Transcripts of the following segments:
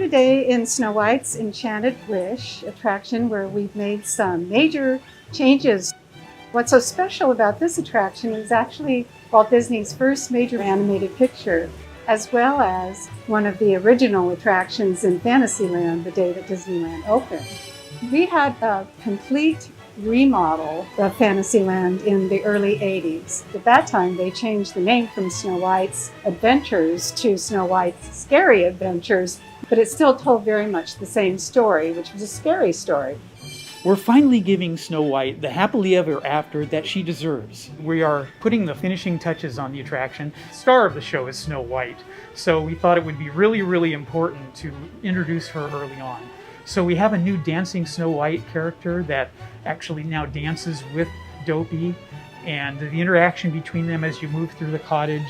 today in Snow White's Enchanted Wish attraction, where we've made some major changes. What's so special about this attraction is actually Walt Disney's first major animated picture, as well as one of the original attractions in Fantasyland the day that Disneyland opened. We had a complete remodel of Fantasyland in the early 80s. At that time, they changed the name from Snow White's Adventures to Snow White's Scary Adventures, but it still told very much the same story, which was a scary story. We're finally giving Snow White the happily ever after that she deserves. We are putting the finishing touches on the attraction. The star of the show is Snow White, so we thought it would be really important to introduce her early on. So we have a new dancing Snow White character that actually now dances with Dopey, and the interaction between them as you move through the cottage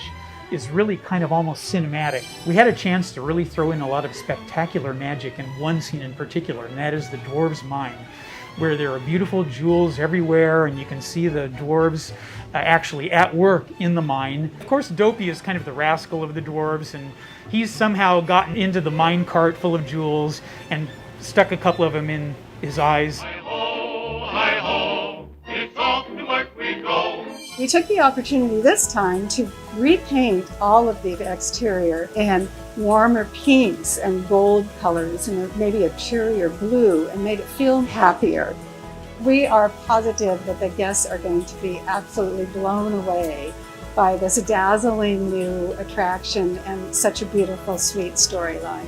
is really kind of almost cinematic. We had a chance to really throw in a lot of spectacular magic in one scene in particular, and that is the dwarves' mine, where there are beautiful jewels everywhere, and you can see the dwarves actually at work in the mine. Of course, Dopey is kind of the rascal of the dwarves, and he's somehow gotten into the mine cart full of jewels and stuck a couple of them in his eyes. Hi-ho, it's off to work we go. We took the opportunity this time to repaint all of the exterior in warmer pinks and gold colors and maybe a cheerier blue, and made it feel happier. We are positive that the guests are going to be absolutely blown away by this dazzling new attraction and such a beautiful, sweet storyline.